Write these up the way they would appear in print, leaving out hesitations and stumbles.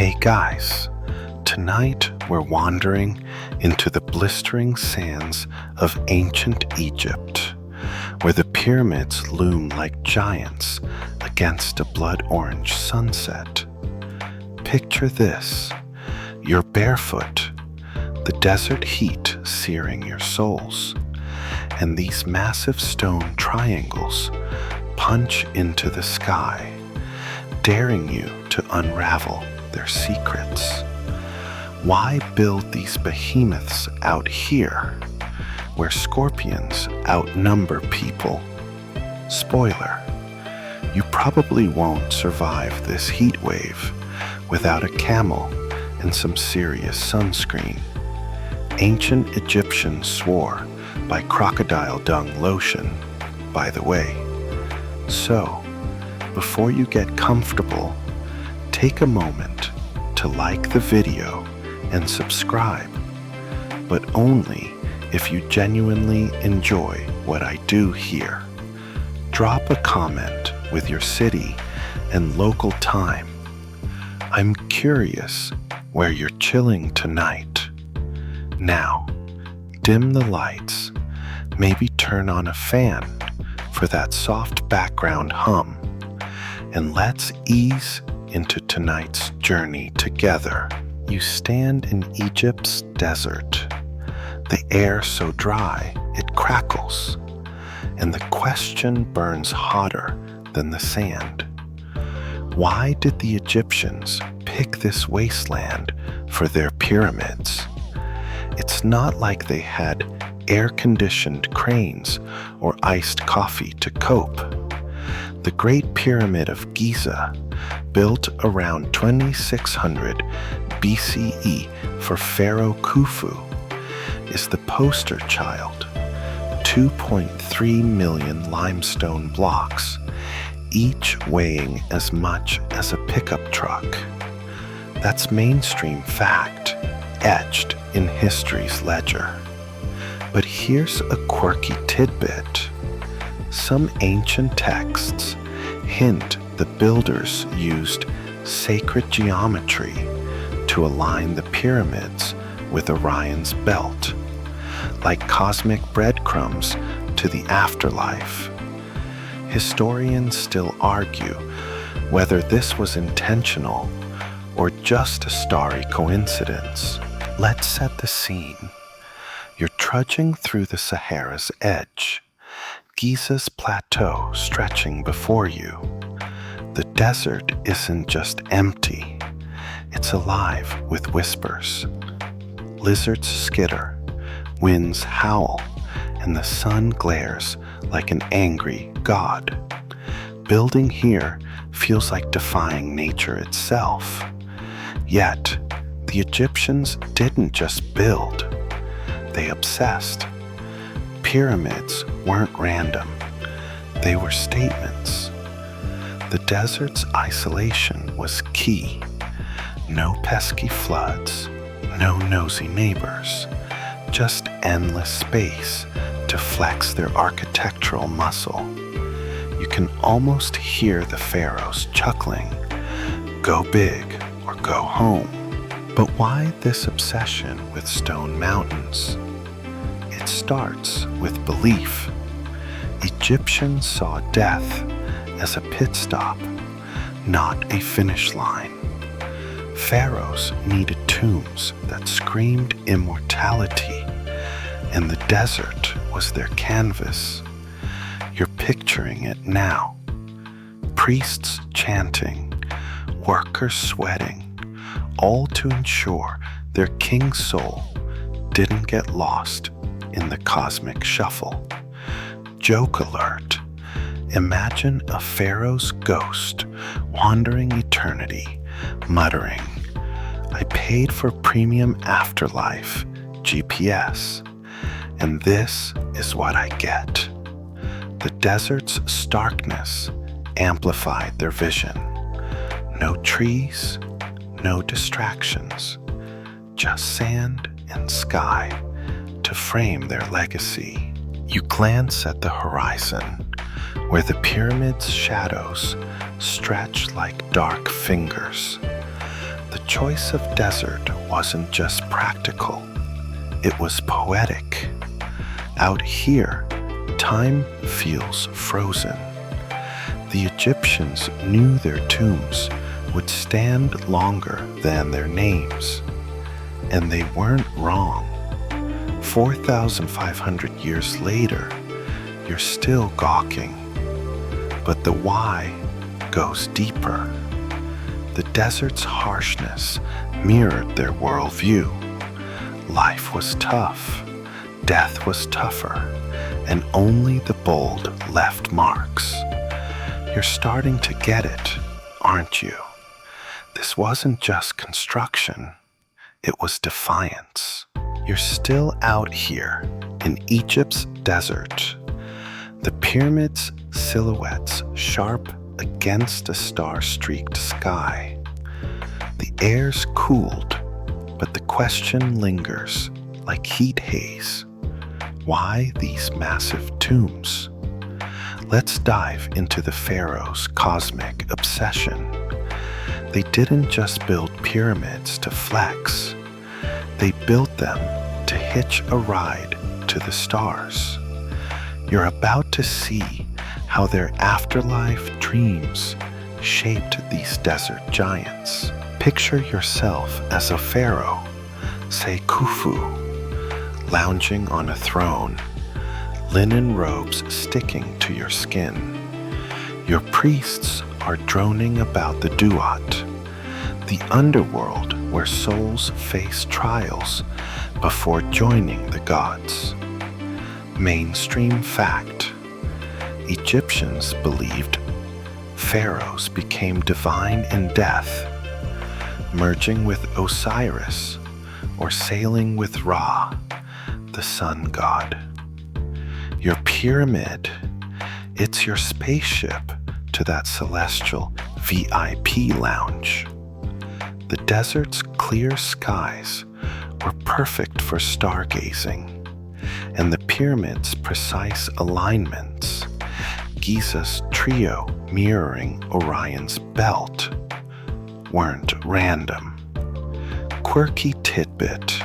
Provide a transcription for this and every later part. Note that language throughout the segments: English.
Hey guys, tonight we're wandering into the blistering sands of ancient Egypt, where the pyramids loom like giants against a blood-orange sunset. Picture this: you're barefoot, the desert heat searing your soles, and these massive stone triangles punch into the sky, daring you to unravel their secrets. Why build these behemoths out here, where scorpions outnumber people? Spoiler: you probably won't survive this heat wave without a camel and some serious sunscreen. Ancient Egyptians swore by crocodile dung lotion, by the way. So, before you get comfortable, take a moment to like the video and subscribe, but only if you genuinely enjoy what I do here. Drop a comment with your city and local time. I'm curious where you're chilling tonight. Now, dim the lights, maybe turn on a fan for that soft background hum, and let's ease into tonight's journey together. You stand in Egypt's desert, the air so dry it crackles, and the question burns hotter than the sand. Why did the Egyptians pick this wasteland for their pyramids? It's not like they had air-conditioned cranes or iced coffee to cope. The Great Pyramid of Giza, built around 2600 BCE for Pharaoh Khufu, is the poster child. 2.3 million limestone blocks, each weighing as much as a pickup truck. That's mainstream fact, etched in history's ledger. But here's a quirky tidbit. Some ancient texts hint the builders used sacred geometry to align the pyramids with Orion's belt, like cosmic breadcrumbs to the afterlife. Historians still argue whether this was intentional or just a starry coincidence. Let's set the scene. You're trudging through the Sahara's edge, Giza's plateau stretching before you. The desert isn't just empty, it's alive with whispers. Lizards skitter, winds howl, and the sun glares like an angry god. Building here feels like defying nature itself. Yet, the Egyptians didn't just build, they obsessed. Pyramids weren't random, they were statements. The desert's isolation was key. No pesky floods, no nosy neighbors, just endless space to flex their architectural muscle. You can almost hear the pharaohs chuckling, "Go big or go home." But why this obsession with stone mountains? It starts with belief. Egyptians saw death as a pit stop, not a finish line. Pharaohs needed tombs that screamed immortality, and the desert was their canvas. You're picturing it now. Priests chanting, workers sweating, all to ensure their king's soul didn't get lost in the cosmic shuffle. Joke alert. Imagine a pharaoh's ghost wandering eternity, muttering, "I paid for premium afterlife, GPS, and this is what I get." The desert's starkness amplified their vision. No trees, no distractions, just sand and sky to frame their legacy. You glance at the horizon, where the pyramid's shadows stretch like dark fingers. The choice of desert wasn't just practical, it was poetic. Out here, time feels frozen. The Egyptians knew their tombs would stand longer than their names, and they weren't wrong. 4,500 years later, you're still gawking, but the why goes deeper. The desert's harshness mirrored their worldview. Life was tough, death was tougher, and only the bold left marks. You're starting to get it, aren't you? This wasn't just construction, it was defiance. You're still out here in Egypt's desert. The pyramids' silhouettes sharp against a star-streaked sky. The air's cooled, but the question lingers like heat haze. Why these massive tombs? Let's dive into the pharaoh's cosmic obsession. They didn't just build pyramids to flex. They built them to hitch a ride to the stars. You're about to see how their afterlife dreams shaped these desert giants. Picture yourself as a pharaoh, say Khufu, lounging on a throne, linen robes sticking to your skin. Your priests are droning about the duat, the underworld where souls face trials before joining the gods. Mainstream fact: Egyptians believed pharaohs became divine in death, merging with Osiris or sailing with Ra, the sun god. Your pyramid, it's your spaceship to that celestial VIP lounge. The desert's clear skies were perfect for stargazing, and the pyramid's precise alignments, Giza's trio mirroring Orion's belt, weren't random. Quirky tidbit: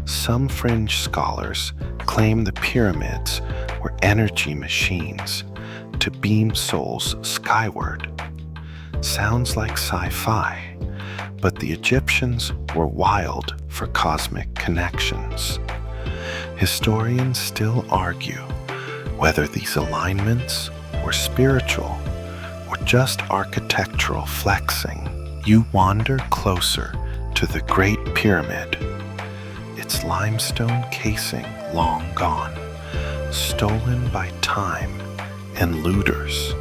some fringe scholars claim the pyramids were energy machines to beam souls skyward. Sounds like sci-fi, but the Egyptians were wild for cosmic connections. Historians still argue whether these alignments were spiritual or just architectural flexing. You wander closer to the Great Pyramid, its limestone casing long gone, stolen by time and looters.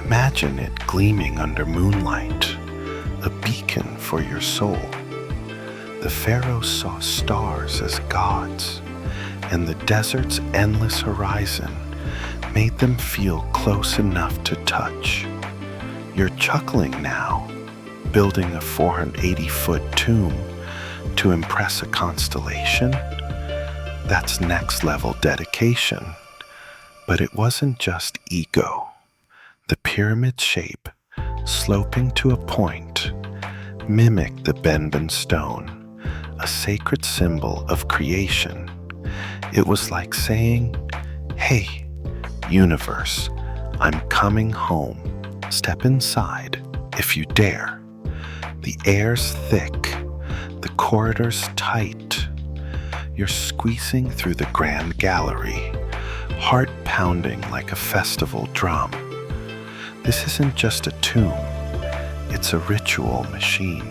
Imagine it gleaming under moonlight, a beacon for your soul. The pharaohs saw stars as gods, and the desert's endless horizon made them feel close enough to touch. You're chuckling now, building a 480-foot tomb to impress a constellation? That's next-level dedication. But it wasn't just ego. The pyramid shape, sloping to a point, mimicked the Benben stone, a sacred symbol of creation. It was like saying, "Hey, universe, I'm coming home. Step inside if you dare." The air's thick, the corridors tight. You're squeezing through the grand gallery, heart pounding like a festival drum. This isn't just a tomb, it's a ritual machine.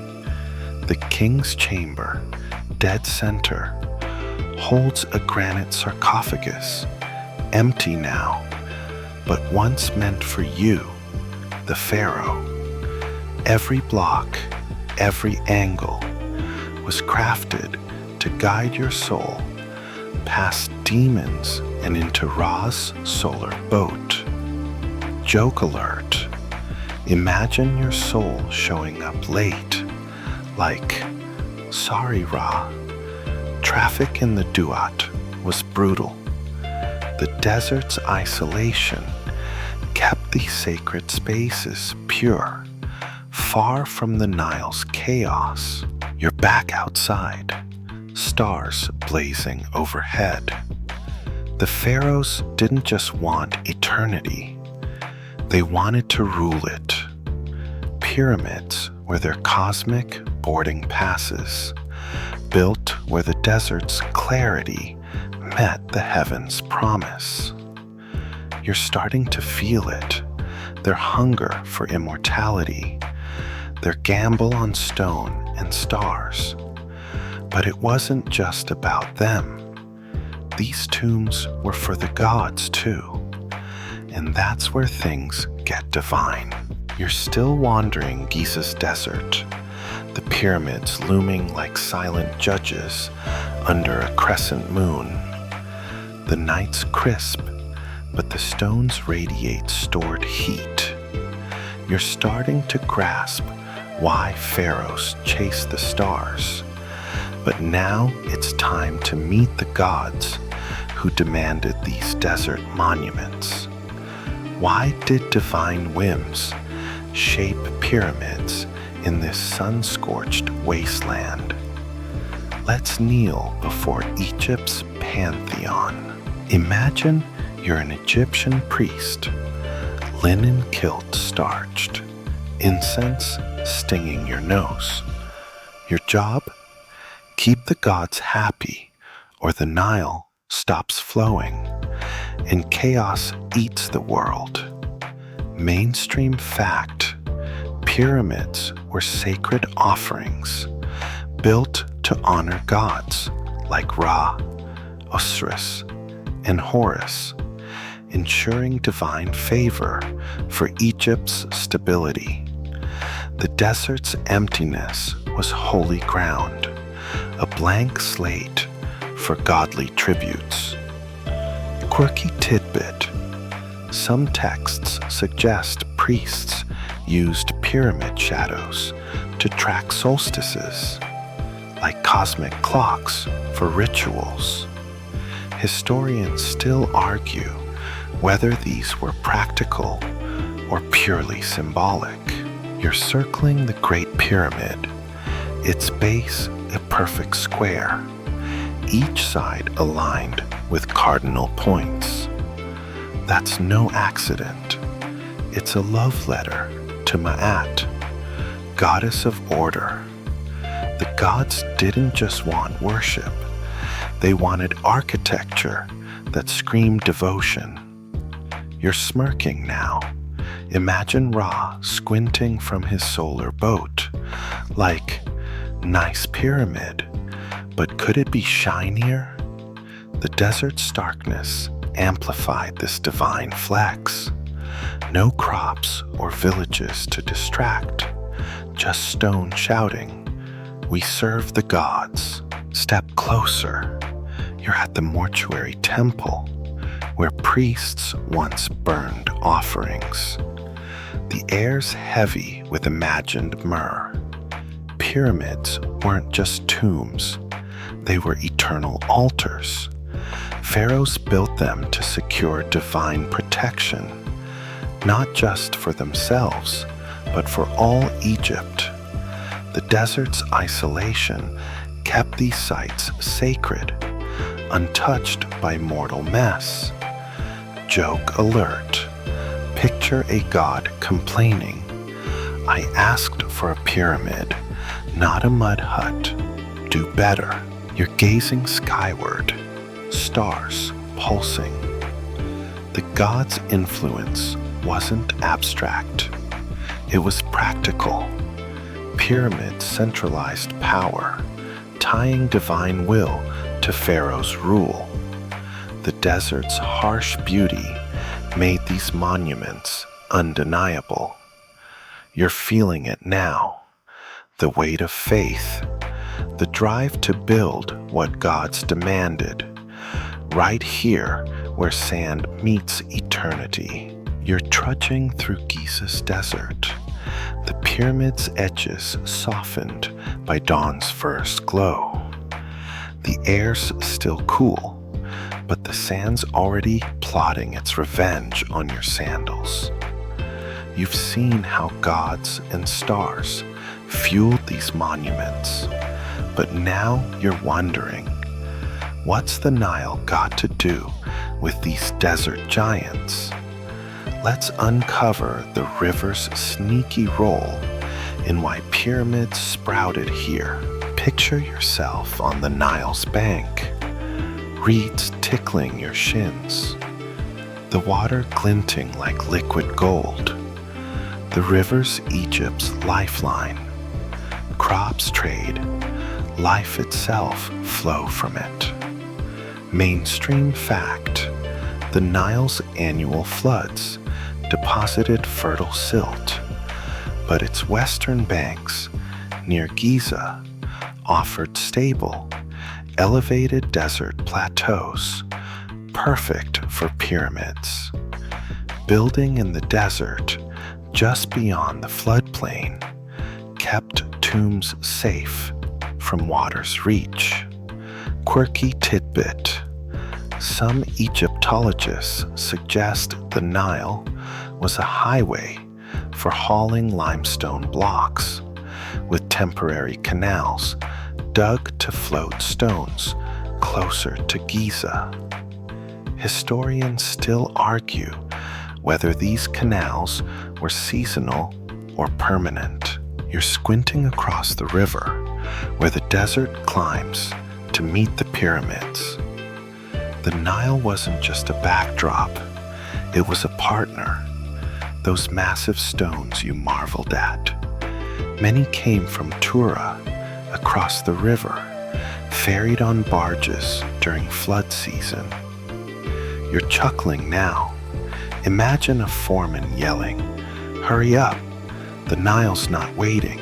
The king's chamber, dead center, holds a granite sarcophagus, empty now, but once meant for you, the pharaoh. Every block, every angle was crafted to guide your soul past demons and into Ra's solar boat. Joke alert. Imagine your soul showing up late, like, "Sorry, Ra. Traffic in the Duat was brutal." The desert's isolation kept these sacred spaces pure, far from the Nile's chaos. You're back outside, stars blazing overhead. The pharaohs didn't just want eternity, they wanted to rule it. Pyramids were their cosmic boarding passes, built where the desert's clarity met the heavens' promise. You're starting to feel it, their hunger for immortality, their gamble on stone and stars. But it wasn't just about them. These tombs were for the gods too, and that's where things get divine. You're still wandering Giza's desert, the pyramids looming like silent judges under a crescent moon. The night's crisp, but the stones radiate stored heat. You're starting to grasp why pharaohs chase the stars. But now it's time to meet the gods who demanded these desert monuments. Why did divine whims shape pyramids in this sun-scorched wasteland? Let's kneel before Egypt's pantheon. Imagine you're an Egyptian priest, linen kilt starched, incense stinging your nose. Your job? Keep the gods happy, or the Nile stops flowing, and chaos eats the world. Mainstream fact: pyramids were sacred offerings, built to honor gods like Ra, Osiris, and Horus, ensuring divine favor for Egypt's stability. The desert's emptiness was holy ground, a blank slate for godly tributes. Quirky tidbit: some texts suggest priests used pyramid shadows to track solstices, like cosmic clocks for rituals. Historians still argue whether these were practical or purely symbolic. You're circling the Great Pyramid, its base a perfect square, each side aligned with cardinal points. That's no accident. It's a love letter to Ma'at, goddess of order. The gods didn't just want worship, they wanted architecture that screamed devotion. You're smirking now. Imagine Ra squinting from his solar boat, like, nice pyramid, but could it be shinier? The desert's starkness amplified this divine flex. No crops or villages to distract, just stone shouting, "We serve the gods." Step closer. You're at the mortuary temple, where priests once burned offerings. The air's heavy with imagined myrrh. Pyramids weren't just tombs, they were eternal altars. Pharaohs built them to secure divine protection, not just for themselves, but for all Egypt. The desert's isolation kept these sites sacred, untouched by mortal mess. Joke alert. Picture a god complaining, "I asked for a pyramid, not a mud hut. Do better." You're gazing skyward, stars pulsing. The god's influence wasn't abstract. It was practical. Pyramids centralized power, tying divine will to Pharaoh's rule. The desert's harsh beauty made these monuments undeniable. You're feeling it now. The weight of faith, the drive to build what gods demanded, right here where sand meets eternity. You're trudging through Giza's desert, the pyramid's edges softened by dawn's first glow. The air's still cool, but the sand's already plotting its revenge on your sandals. You've seen how gods and stars fueled these monuments, but now you're wondering, what's the Nile got to do with these desert giants? Let's uncover the river's sneaky role in why pyramids sprouted here. Picture yourself on the Nile's bank, reeds tickling your shins, the water glinting like liquid gold. The river's Egypt's lifeline. Crops trade, life itself flow from it. Mainstream fact: the Nile's annual floods deposited fertile silt, but its western banks, near Giza, offered stable, elevated desert plateaus, perfect for pyramids. Building in the desert, just beyond the floodplain, kept tombs safe from water's reach. Quirky tidbit: some Egyptologists suggest the Nile was a highway for hauling limestone blocks, with temporary canals dug to float stones closer to Giza. Historians still argue whether these canals were seasonal or permanent. You're squinting across the river, where the desert climbs to meet the pyramids. The Nile wasn't just a backdrop, it was a partner. Those massive stones you marveled at. Many came from Tura, across the river, ferried on barges during flood season. You're chuckling now. Imagine a foreman yelling, "Hurry up, the Nile's not waiting."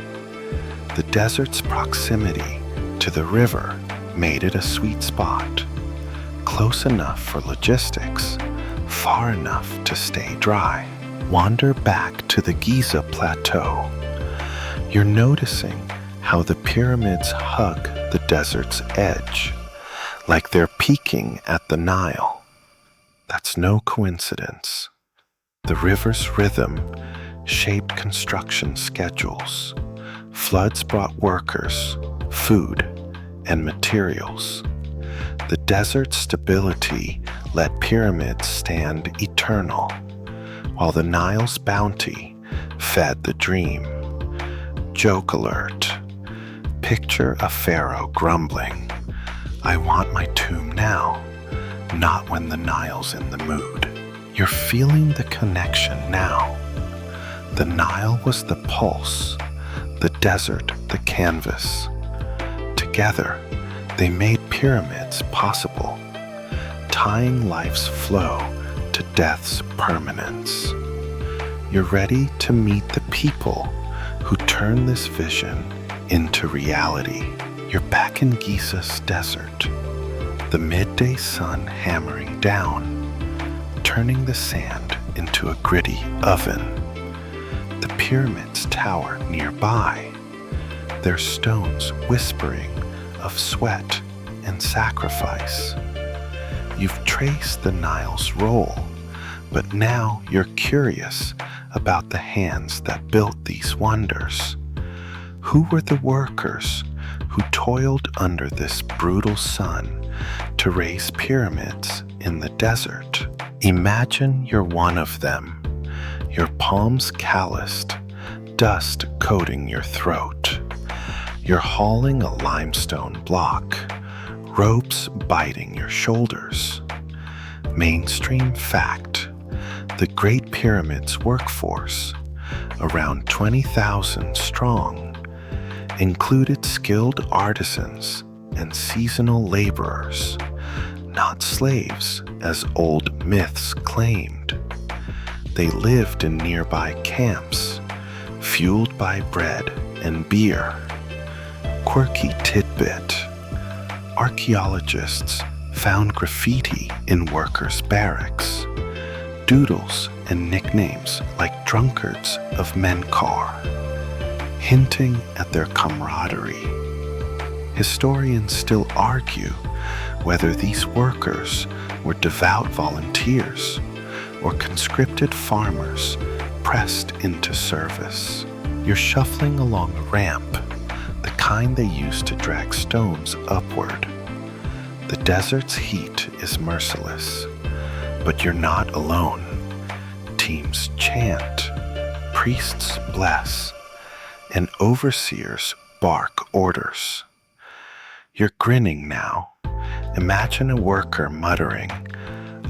The desert's proximity to the river made it a sweet spot. Close enough for logistics, far enough to stay dry. Wander back to the Giza Plateau. You're noticing how the pyramids hug the desert's edge, like they're peeking at the Nile. That's no coincidence. The river's rhythm shaped construction schedules. Floods brought workers, food, and materials. The desert's stability let pyramids stand eternal, while the Nile's bounty fed the dream. Joke alert. Picture a pharaoh grumbling, "I want my tomb now, not when the Nile's in the mood." You're feeling the connection now. The Nile was the pulse, the desert the canvas. Together, they made pyramids possible, tying life's flow to death's permanence. You're ready to meet the people who turn this vision into reality. You're back in Giza's desert, the midday sun hammering down, turning the sand into a gritty oven. The pyramids tower nearby, their stones whispering of sweat and sacrifice. You've traced the Nile's role, but now you're curious about the hands that built these wonders. Who were the workers who toiled under this brutal sun to raise pyramids in the desert? Imagine you're one of them, your palms calloused, dust coating your throat. You're hauling a limestone block, ropes biting your shoulders. Mainstream fact: the Great Pyramid's workforce, around 20,000 strong, included skilled artisans and seasonal laborers, not slaves as old myths claimed. They lived in nearby camps, fueled by bread and beer. Quirky tidbit: archaeologists found graffiti in workers' barracks, doodles and nicknames like drunkards of Menkar, hinting at their camaraderie. Historians still argue whether these workers were devout volunteers or conscripted farmers pressed into service. You're shuffling along a ramp, the kind they use to drag stones upward. The desert's heat is merciless, but you're not alone. Teams chant, priests bless, and overseers bark orders. You're grinning now. Imagine a worker muttering,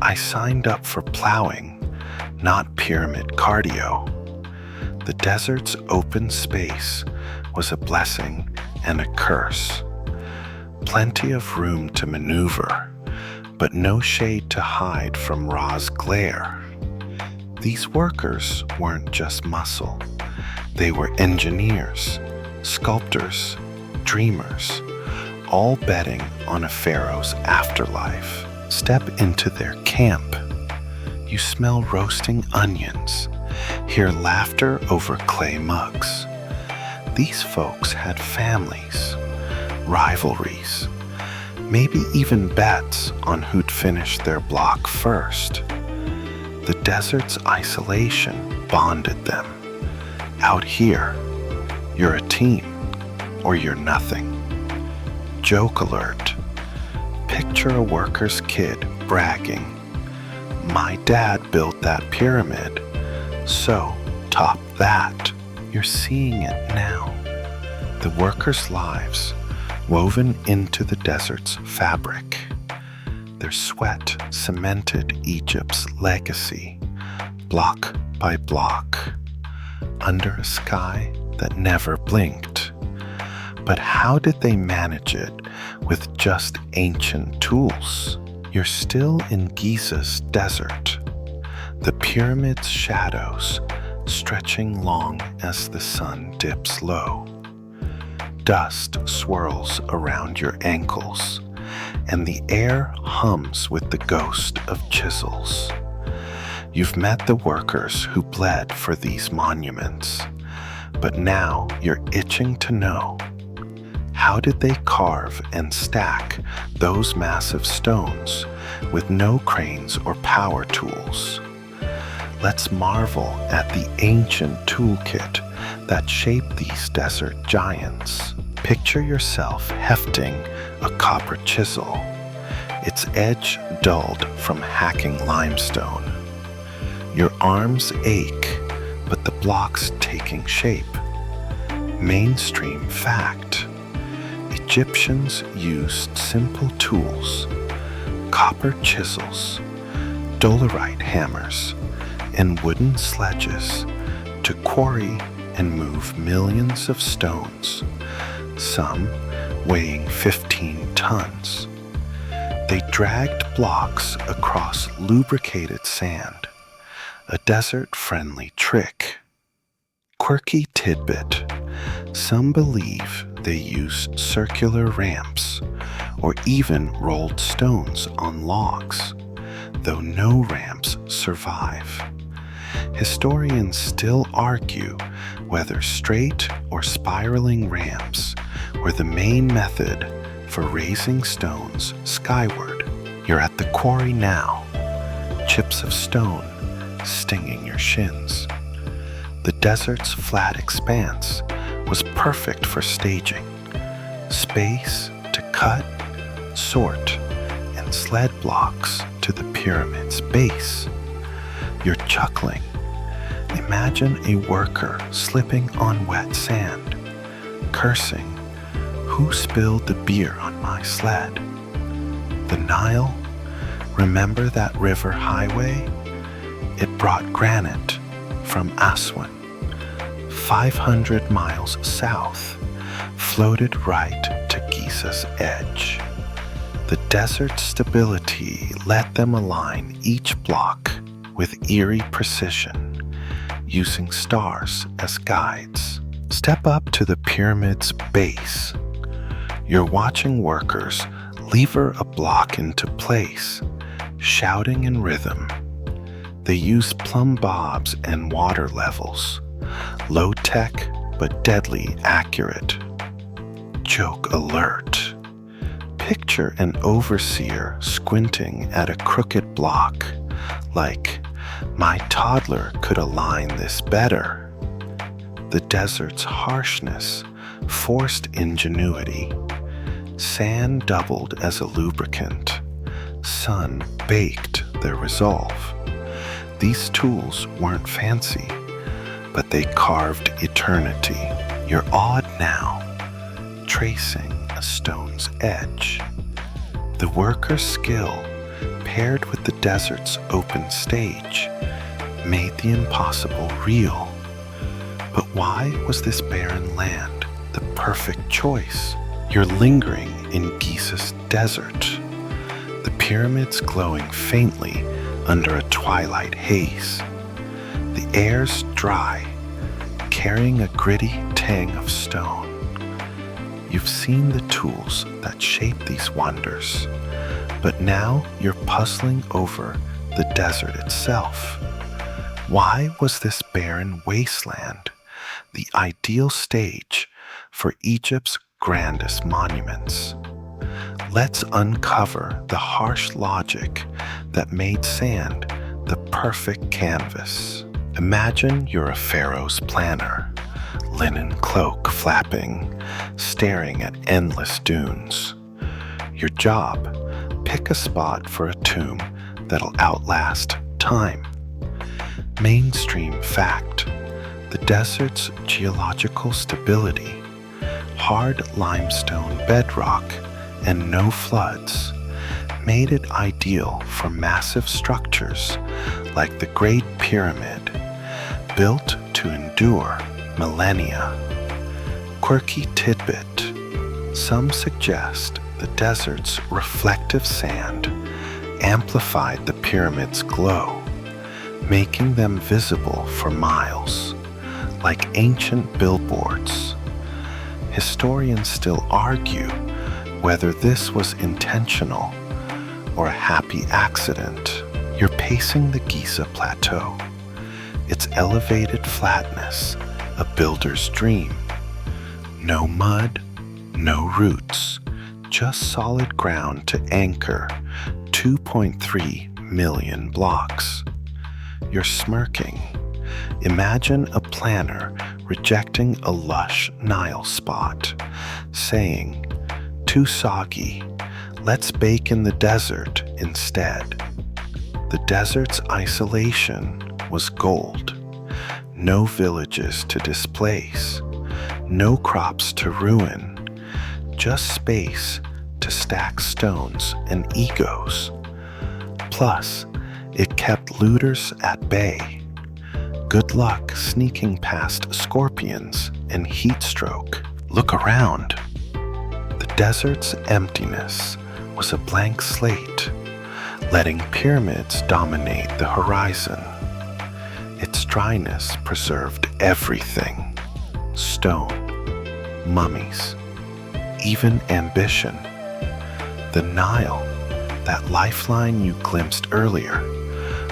"I signed up for plowing, not pyramid cardio." The desert's open space was a blessing and a curse. Plenty of room to maneuver, but no shade to hide from Ra's glare. These workers weren't just muscle. They were engineers, sculptors, dreamers, all betting on a pharaoh's afterlife. Step into their camp. You smell roasting onions, hear laughter over clay mugs. These folks had families, rivalries, maybe even bets on who'd finish their block first. The desert's isolation bonded them. Out here, you're a team or you're nothing. Joke alert. Picture a worker's kid bragging, "My dad built that pyramid, so top that." You're seeing it now. The workers' lives woven into the desert's fabric. Their sweat cemented Egypt's legacy, block by block, under a sky that never blinked. But how did they manage it with just ancient tools? You're still in Giza's desert, the pyramid's shadows stretching long as the sun dips low. Dust swirls around your ankles, and the air hums with the ghost of chisels. You've met the workers who bled for these monuments, but now you're itching to know, how did they carve and stack those massive stones with no cranes or power tools? Let's marvel at the ancient toolkit that shaped these desert giants. Picture yourself hefting a copper chisel, its edge dulled from hacking limestone. Your arms ache, but the block's taking shape. Mainstream fact: Egyptians used simple tools, copper chisels, dolerite hammers, and wooden sledges to quarry and move millions of stones, some weighing 15 tons. They dragged blocks across lubricated sand, a desert-friendly trick. Quirky tidbit: some believe they used circular ramps or even rolled stones on logs, though no ramps survive. Historians still argue whether straight or spiraling ramps were the main method for raising stones skyward. You're at the quarry now, chips of stone stinging your shins. The desert's flat expanse was perfect for staging. Space to cut, sort, and sled blocks to the pyramid's base. You're chuckling. Imagine a worker slipping on wet sand, cursing, "Who spilled the beer on my sled?" The Nile? Remember that river highway? It brought granite from Aswan, 500 miles south, floated right to Giza's edge. The desert's stability let them align each block with eerie precision, using stars as guides. Step up to the pyramid's base. You're watching workers lever a block into place, shouting in rhythm. They use plumb bobs and water levels, low-tech but deadly accurate. Joke alert. Picture an overseer squinting at a crooked block, like, My toddler could align this better. The desert's harshness forced ingenuity. Sand doubled as a lubricant. Sun baked their resolve. These tools weren't fancy, but they carved eternity. You're awed now, tracing a stone's edge. The worker's skill, paired with the desert's open stage, made the impossible real. But why was this barren land the perfect choice? You're lingering in Giza's desert, the pyramids glowing faintly under a twilight haze. The air's dry, carrying a gritty tang of stone. You've seen the tools that shape these wonders, but now you're puzzling over the desert itself. Why was this barren wasteland the ideal stage for Egypt's grandest monuments? Let's uncover the harsh logic that made sand the perfect canvas. Imagine you're a pharaoh's planner, linen cloak flapping, staring at endless dunes. Your job, pick a spot for a tomb that'll outlast time. Mainstream fact, the desert's geological stability, hard limestone bedrock, and no floods made it ideal for massive structures like the Great Pyramid, built to endure millennia. Quirky tidbit, some suggest the desert's reflective sand amplified the pyramid's glow, making them visible for miles, like ancient billboards. Historians still argue whether this was intentional or a happy accident. You're pacing the Giza Plateau, its elevated flatness a builder's dream. No mud, no roots, just solid ground to anchor 2.3 million blocks. You're smirking. Imagine a planner rejecting a lush Nile spot, saying, "Too soggy, let's bake in the desert instead." The desert's isolation was gold. No villages to displace, no crops to ruin, just space to stack stones and egos. Plus, it kept looters at bay. Good luck sneaking past scorpions and heat stroke. Look around. The desert's emptiness was a blank slate, letting pyramids dominate the horizon. Its dryness preserved everything: stone, mummies, even ambition. The Nile, that lifeline you glimpsed earlier,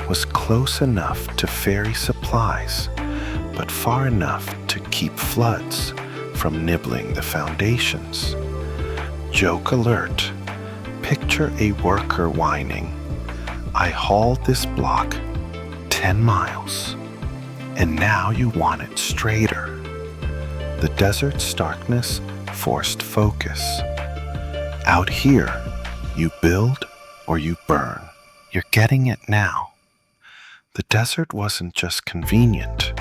was close enough to ferry supplies, but far enough to keep floods from nibbling the foundations. Joke alert. Picture a worker whining, "I hauled this block 10 miles, and now you want it straighter." The desert's starkness forced focus. Out here, you build or you burn. You're getting it now. The desert wasn't just convenient,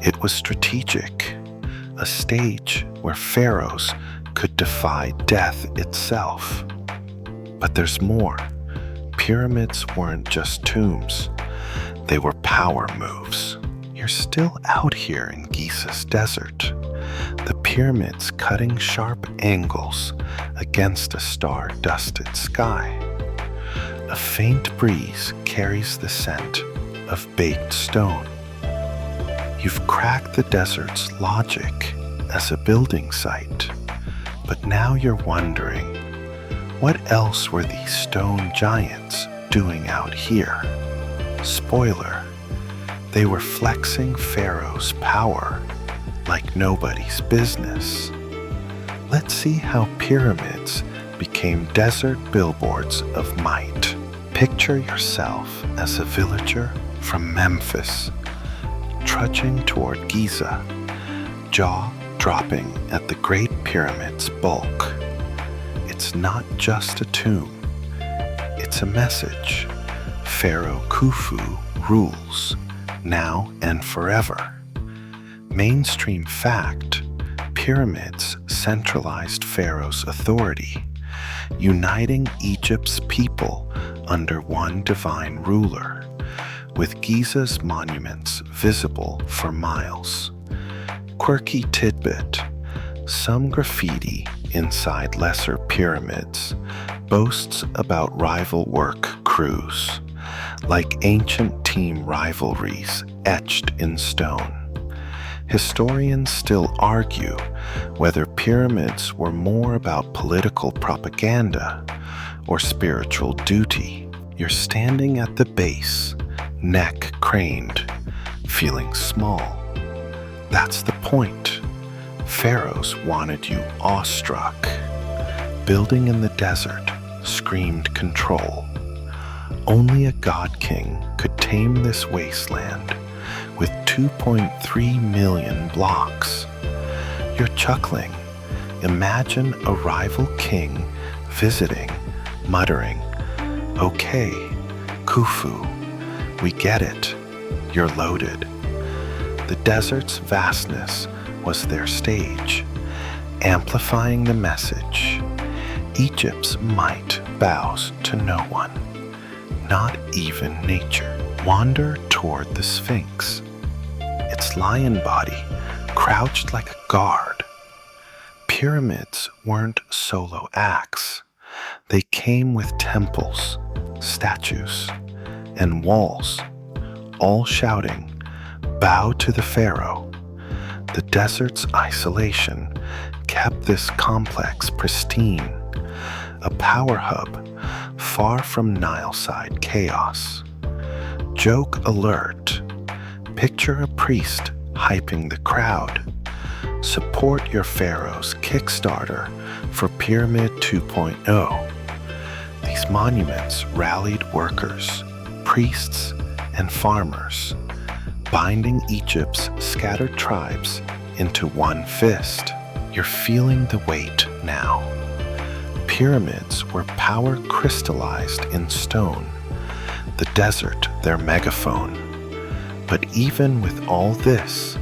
it was strategic, a stage where pharaohs could defy death itself. But there's more. Pyramids weren't just tombs, they were power moves. You're still out here in Giza's desert, the pyramids cutting sharp angles against a star-dusted sky. A faint breeze carries the scent of baked stone. You've cracked the desert's logic as a building site, but now you're wondering, what else were these stone giants doing out here? Spoiler, they were flexing Pharaoh's power like nobody's business. Let's see how pyramids became desert billboards of might. Picture yourself as a villager from Memphis, trudging toward Giza, jaw dropping at the Great Pyramid's bulk. It's not just a tomb, it's a message. Pharaoh Khufu rules, now and forever. Mainstream fact: pyramids centralized Pharaoh's authority, uniting Egypt's people under one divine ruler, with Giza's monuments visible for miles. Quirky tidbit: some graffiti inside lesser pyramids boasts about rival work crews, like ancient team rivalries etched in stone. Historians still argue whether pyramids were more about political propaganda or spiritual duty. You're standing at the base, neck craned, feeling small. That's the point. Pharaohs wanted you awestruck. Building in the desert screamed control. Only a god king could tame this wasteland with 2.3 million blocks. You're chuckling. Imagine a rival king visiting, muttering, "Okay, Khufu, we get it. You're loaded." The desert's vastness was their stage, amplifying the message. Egypt's might bows to no one, not even nature. Wander toward the Sphinx, its lion body crouched like a guard. Pyramids weren't solo acts. They came with temples, statues, and walls, all shouting, "Bow to the pharaoh." The desert's isolation kept this complex pristine, a power hub far from Nile-side chaos. Joke alert. Picture a priest hyping the crowd. Support your pharaoh's Kickstarter for Pyramid 2.0. These monuments rallied workers, priests, and farmers, binding Egypt's scattered tribes into one fist. You're feeling the weight now. Pyramids were power crystallized in stone, the desert their megaphone. But even with all this,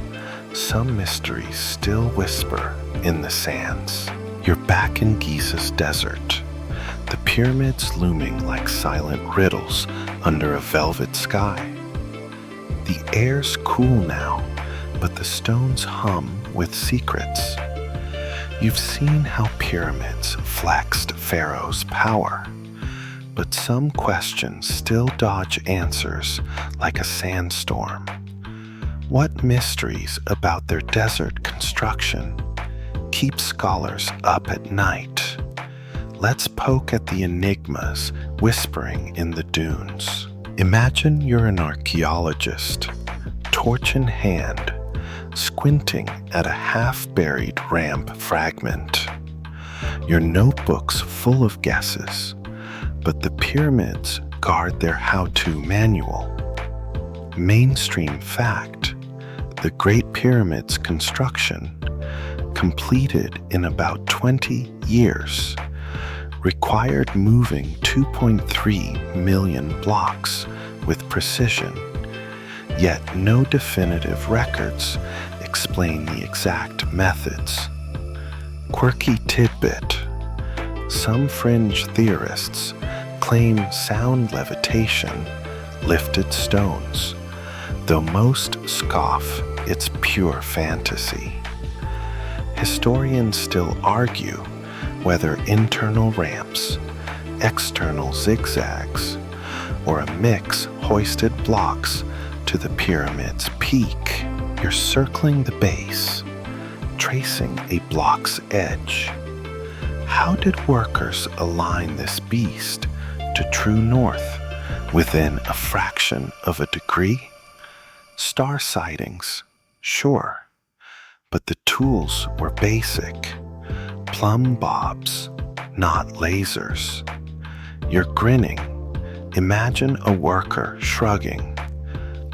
some mysteries still whisper in the sands. You're back in Giza's desert, the pyramids looming like silent riddles under a velvet sky. The air's cool now, but the stones hum with secrets. You've seen how pyramids flexed Pharaoh's power, but some questions still dodge answers like a sandstorm. What mysteries about their desert construction keep scholars up at night? Let's poke at the enigmas whispering in the dunes. Imagine you're an archaeologist, torch in hand, squinting at a half-buried ramp fragment. Your notebook's full of guesses, but the pyramids guard their how-to manual. Mainstream fact: the Great Pyramid's construction, completed in about 20 years, required moving 2.3 million blocks with precision. Yet no definitive records explain the exact methods. Quirky tidbit: some fringe theorists claim sound levitation lifted stones, though most scoff it's pure fantasy. Historians still argue whether internal ramps, external zigzags, or a mix hoisted blocks to the pyramid's peak. You're circling the base, tracing a block's edge. How did workers align this beast to true north within a fraction of a degree? Star sightings, sure, but the tools were basic. Plumb bobs, not lasers. You're grinning. Imagine a worker shrugging.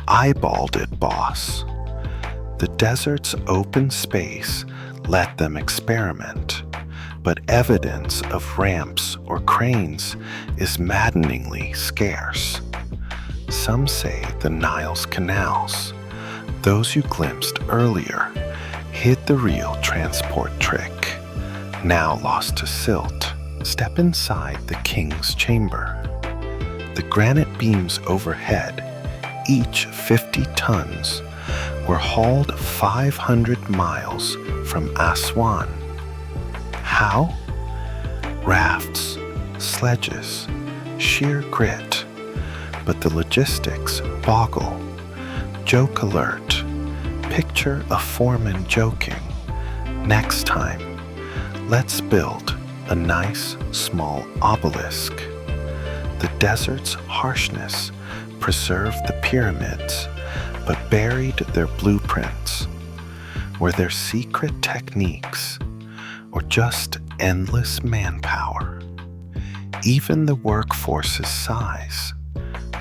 eyeballed it, boss. The desert's open space let them experiment, but evidence of ramps or cranes is maddeningly scarce. Some say the Nile's canals, those you glimpsed earlier, hid the real transport trick, now lost to silt. Step inside the king's chamber. The granite beams overhead, each 50 tons, were hauled 500 miles from Aswan. How? Rafts, sledges, sheer grit. But the logistics boggle. Joke alert. Picture a foreman joking. Next time, let's build a nice small obelisk. The desert's harshness preserved the pyramids, but buried their blueprints. Were there secret techniques, or just endless manpower? Even the workforce's size,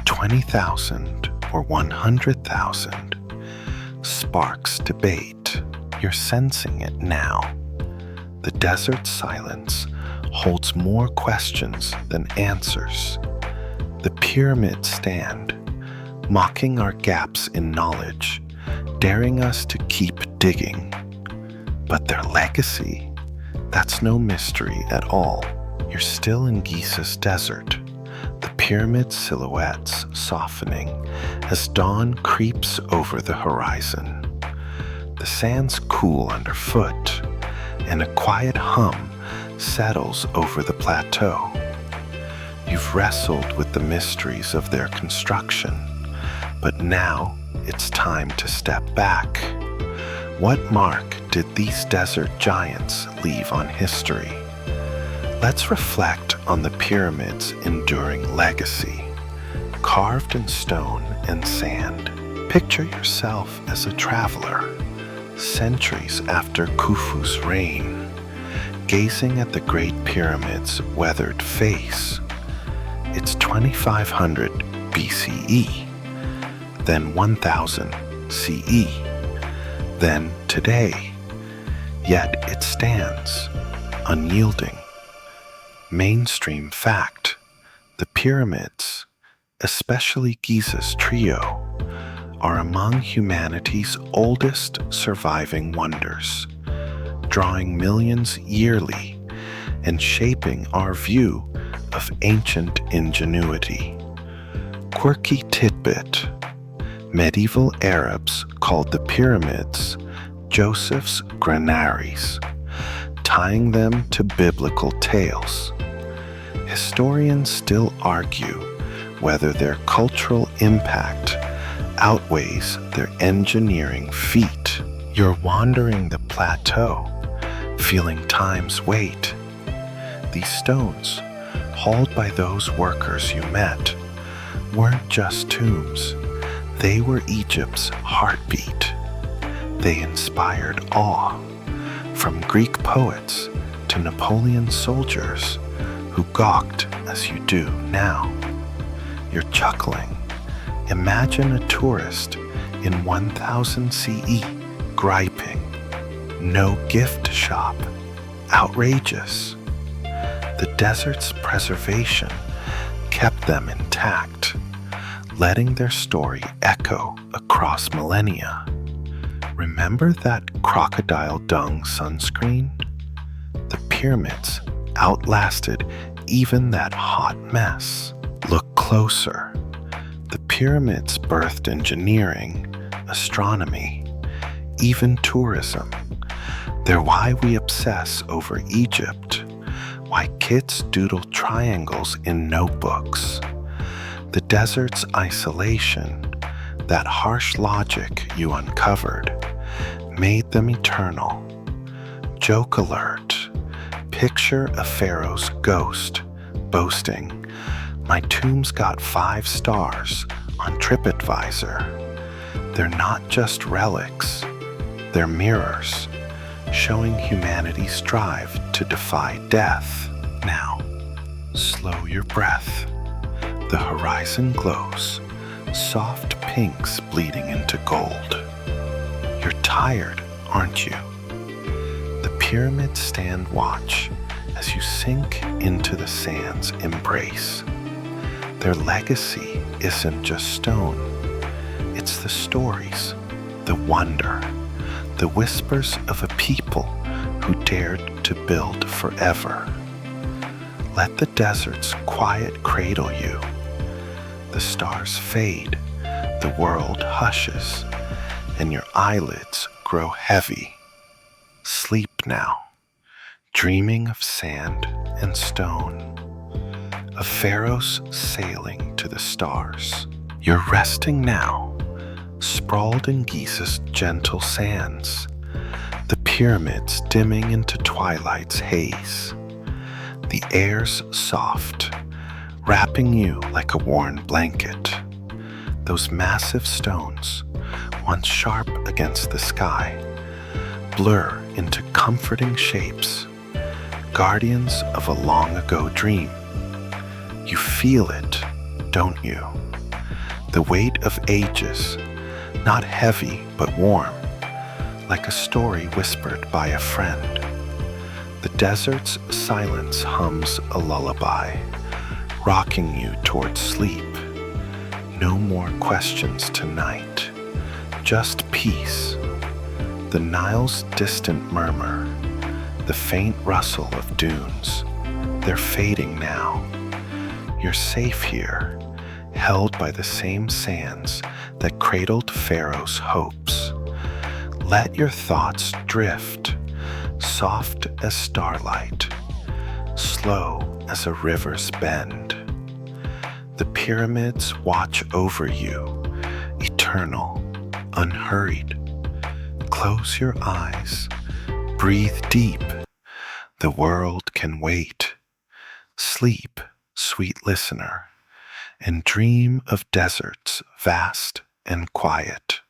20,000 or 100,000, sparks debate. You're sensing it now. The desert silence holds more questions than answers. The pyramids stand, mocking our gaps in knowledge, daring us to keep digging. But their legacy, that's no mystery at all. You're still in Giza's desert, the pyramid silhouettes softening as dawn creeps over the horizon. The sands cool underfoot, and a quiet hum settles over the plateau. You've wrestled with the mysteries of their construction, but now it's time to step back. What mark did these desert giants leave on history? Let's reflect on the pyramids' enduring legacy. Carved in stone and sand, picture yourself as a traveler, centuries after Khufu's reign, gazing at the Great Pyramid's weathered face. It's 2500 BCE, then 1000 CE, then today. Yet it stands, unyielding. Mainstream fact: the pyramids, especially Giza's trio, are among humanity's oldest surviving wonders, drawing millions yearly and shaping our view of ancient ingenuity. Quirky tidbit: medieval Arabs called the pyramids Joseph's granaries, tying them to biblical tales. Historians still argue whether their cultural impact outweighs their engineering feat. You're wandering the plateau, feeling time's weight. These stones, hauled by those workers you met, weren't just tombs. They were Egypt's heartbeat. They inspired awe, from Greek poets to Napoleon's soldiers who gawked as you do now. You're chuckling. Imagine a tourist in 1000 CE griping, "No gift shop. Outrageous." The desert's preservation kept them intact, letting their story echo across millennia. Remember that crocodile dung sunscreen? The pyramids outlasted even that hot mess. Look closer. The pyramids birthed engineering, astronomy, even tourism. They're why we obsess over Egypt, why kids doodle triangles in notebooks. The desert's isolation, that harsh logic you uncovered, made them eternal. Joke alert. Picture a pharaoh's ghost boasting, "My tomb's got 5 stars on TripAdvisor." They're not just relics, they're mirrors, showing humanity's drive to defy death. Now, slow your breath. The horizon glows, soft pinks bleeding into gold. You're tired, aren't you? The pyramids stand watch as you sink into the sand's embrace. Their legacy isn't just stone, it's the stories, the wonder, the whispers of a people who dared to build forever. Let the desert's quiet cradle you. The stars fade, the world hushes, and your eyelids grow heavy. Sleep now, dreaming of sand and stone, of pharaohs sailing to the stars. You're resting now, sprawled in Giza's gentle sands, the pyramids dimming into twilight's haze. The air's soft, wrapping you like a worn blanket. Those massive stones, once sharp against the sky, blur into comforting shapes, guardians of a long-ago dream. You feel it, don't you? The weight of ages, not heavy but warm, like a story whispered by a friend. The desert's silence hums a lullaby, rocking you towards sleep. No more questions tonight, just peace. The Nile's distant murmur, the faint rustle of dunes, they're fading now. You're safe here, held by the same sands that cradled Pharaoh's hopes. Let your thoughts drift, soft as starlight, slow as a river's bend. The pyramids watch over you, eternal, unhurried. Close your eyes, breathe deep. The world can wait. Sleep, sweet listener, and dream of deserts vast and quiet.